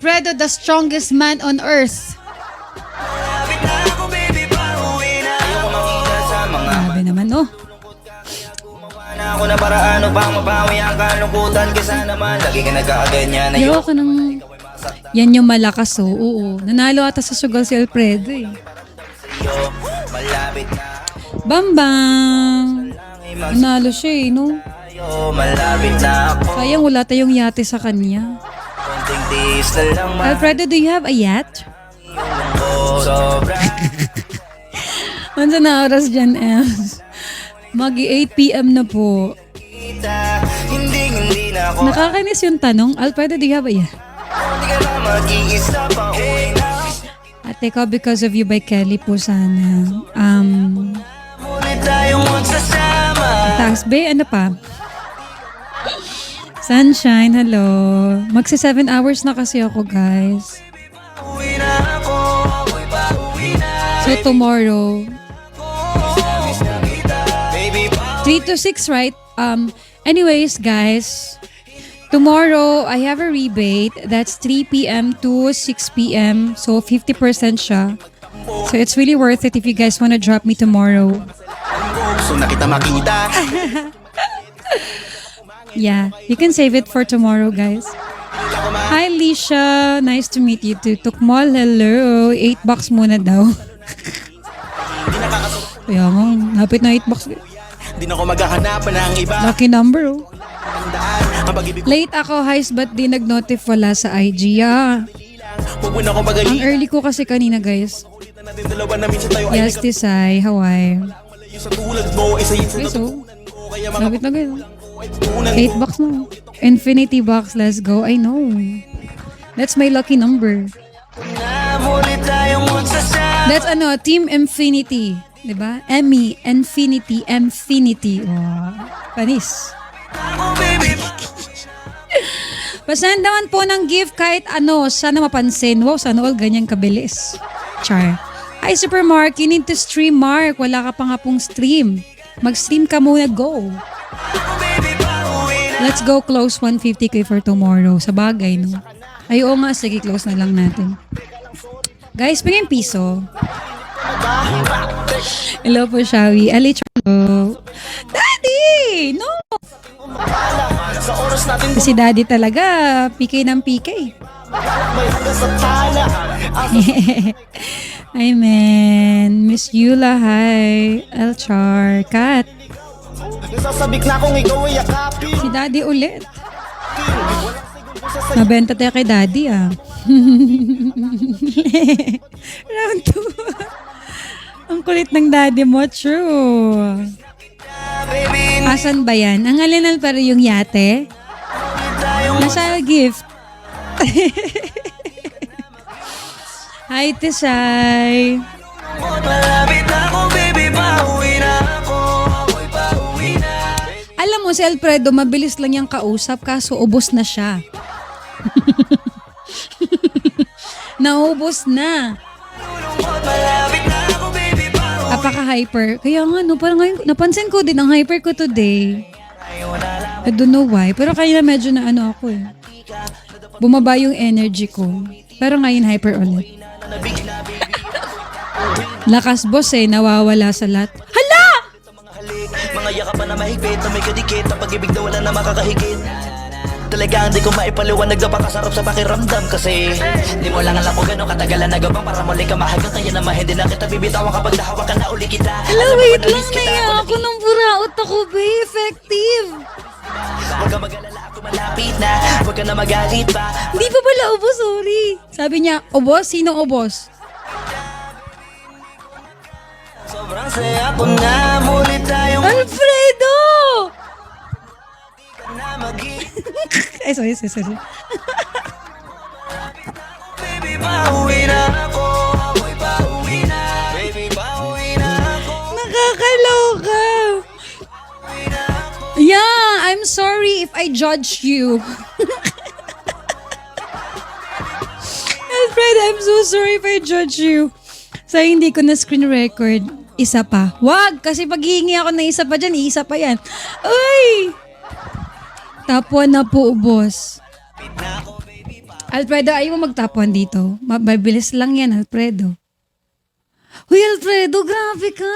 Alfredo, the strongest man on earth. Grabe naman, oh. Ako na paraan upang mabawi ang kalungkutan kesa naman lagi ka nagkakaganyan. Ayoko nang... Yan yung malakas, oh. Oo. Nanalo ata sa sugal si Alfredo, eh. Malapit na Bambang! Nanalo siya, eh, no? malapit na ako. Sayang wala tayong yate sa kanya. Konting tiis na lang Alfredo, do you have a yacht? sobra. Ano na oras dyan, Els? Mag-8 p.m. na po. Hindi na ako. Nakakainis yung tanong. Alfredo, do you have a yacht? Hindi ka na mag-iisa pa uwi na. Ate ko, Because of You by Kelly po sana. Ulit tayong magsasama. Tax Bay, ano pa? Sunshine, hello. Magsi 7 hours na kasi ako, guys. Uwi na ako. Ako'y pauwi na. So, tomorrow, Baby, 3 to 6, right? Anyways, guys, tomorrow, I have a rebate. That's 3 p.m. to 6 p.m. So, 50% siya. So, it's really worth it if you guys wanna drop me tomorrow. gusto na kita makita. Yeah, you can save it for tomorrow, guys. Hi, Lisha. Nice to meet you too. Tukmol, hello. $8 muna daw. Kaya nga, lapit na $8. Di na ako maghahanapan ng iba. Lucky number, oh. Ang pag-ibig Late ako, Heis, ba't di nag-notif wala sa IG? Yeah. Huwag mo na akong Ang pagayin. early ko kasi kanina, guys. Ulitan natin dalawa na minsan tayo ay Yes, Tisay. Hawaii. nagkakalayo sa tulad mo. Isayin sa Okay, so, ko. Kaya mga lapit na guys. tunay $8 na. Infinity box, let's go. I know. That's my lucky number. na muli tayong magsasama. That's ano, Team Infinity. Diba? Emmy, Infinity, Infinity. Wow. Panis. Ako, baby, Pasend naman po ng gift kahit ano, sana mapansin. Wow, sana all ganyan kabilis. Char. Hi, Super Mark. You need to stream, Mark. Wala ka pa nga pong stream. Mag-stream ka muna, go. Let's go close 150k for tomorrow. Sa bagay, no? Ay, oo nga. Sige, close na lang natin. Guys, pingin piso. Hello po, Shawi. Ali, Charlo. Daddy! No! sa oras natin Si Daddy talaga, PK ng PK. may hanggang sa tala. Hi, man. Miss Yula, hi. Elchar, Kat. Nasasabik na kung ikaw ay yakapin. Si Daddy ulit. Nabenta tayo kay Daddy, ah. Round 2. Ang kulit ng Daddy mo, true. Baby, Asan ba yan? Ang alinal pero yung yate? Nasa gift. Hi, Tisay. malapit na ako, baby, pauwi na ako. Ako'y pauwi na. Alam mo, si Alfredo, mabilis lang niyang kausap kaso ubos na siya. Naubos na. Malapit na ako, baby, pauwi. Apaka-hyper. Kaya nga, no, parang ngayon, napansin ko din ang hyper ko today. I don't know why. Pero kaya medyo na ano ako eh. Bumaba yung energy ko. Pero ngayon hyper ulit. Lakas boss eh, nawawala sa lahat. Hala! Mga yakapan na mahigpit na may kadikit. Ang pag-ibig na wala na makakahigit. Talaga hindi ko maipaliwanag na pakasarap sa pakiramdam. Kasi di mo lang alam kung gano'ng katagalan na gabang para muli ka mahagang. Kaya naman hindi na kita bibitawan kapag nahawa ka na uli kita. Hala, wait lang, naiya ako ng buraot ako, be effective. Huwag ka mag-alala, ako malapit na. Huwag ka na magalit pa. Hindi pa pala ubos, sorry. Sabi niya, ubos? Sinong ubos? Sobrang saya ko na muli tayong Alfredo! na mag-ibig. Ay, sorry. Baby, pauwi na ako. Ako'y pauwi na. Baby, pauwi na ako. Nakakaloka. Yeah, I'm sorry if I judge you. Alfred, I'm so sorry if I judge you. Sa hindi ko na screen record, isa pa. Wag! Kasi pag hihingi ako ng isa pa dyan, isa pa yan. Uy! Top 1 na po, boss. Alfredo, ayaw mo mag-top 1 dito. Mabilis lang yan, Alfredo. Huy, Alfredo, grabe ka.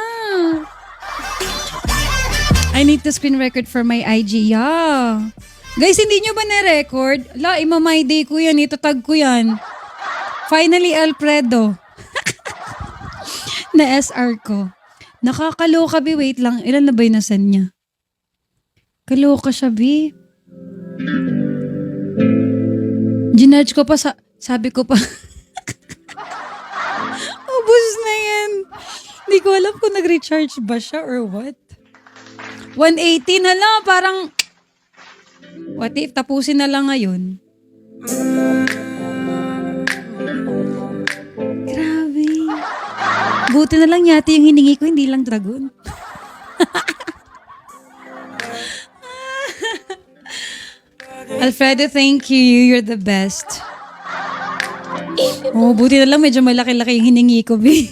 I need to screen record for my IG. Yeah. Guys, hindi nyo ba na-record? La, my day ko yan. Itatag ko yan. Finally, Alfredo. Na SR ko. Nakakaloka, Bi. Wait lang. Ilan na ba yung nasan niya? Kaloka siya, Bi. Ginudge ko pa sabi ko pa. Ubus na yan. Hindi ko alam kung nag-recharge ba siya or what. 180 na lang. Parang, what if tapusin na lang ngayon? Grabe. Buti na lang yata yung hiningi ko, hindi lang dragon. Alfredo, thank you. You're the best. Oh, buti na lang medyo malaki-laki yung hiningi ko, Bi.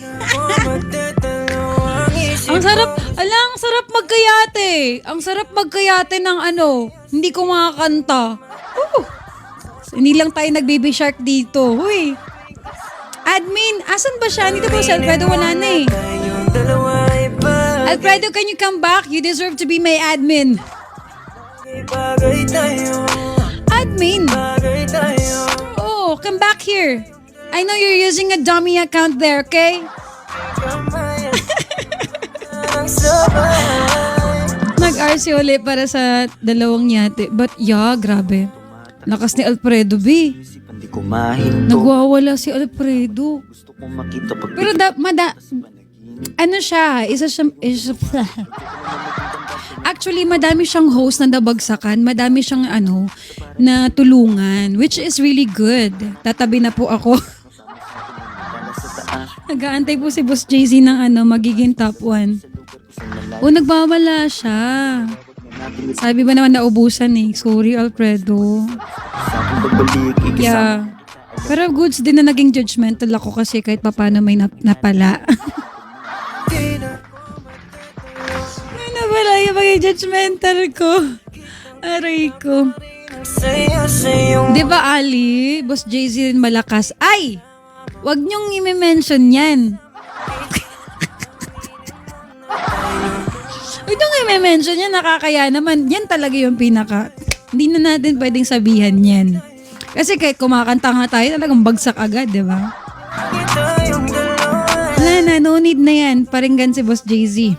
Ang sarap, ang sarap magkayate. Ang sarap magkayate ng hindi ko makakanta. Hindi lang tayo nag-baby shark dito. Huy. Admin, asan ba siya? Dito ba si Alfredo? Wala na eh. Alfredo, can you come back? You deserve to be my admin. Admin. Oh, come back here. I know you're using a dummy account there, okay? Nag-RC ulit para sa dalawang yate. But yeah, grabe. Lakas ni Alfredo, B. Nagwawala si Alfredo. Pero actually, madami siyang host na nabagsakan. Madami siyang na tulungan. Which is really good. Tatabi na po ako. Nag-aantay po si Boss JZ ng magiging top 1. O, nagbawala siya. Sabi ba naman naubusan eh. Sorry, Alfredo. Yeah. Pero goods din na naging judgmental ako kasi kahit papano may napala. May napala yung maging judgmental ko. Aray ko. Di ba, Ali? Boss JZ rin malakas. Ay! Wag niyong i-mention yan. Huwag niyong i-mention yan. Nakakaya naman. Yan talaga yung pinaka. Hindi na natin pwedeng sabihan yan. Kasi kahit kumakanta nga tayo, talagang bagsak agad, di ba? Wala na, no need na yan. Paringgan si Boss JZ.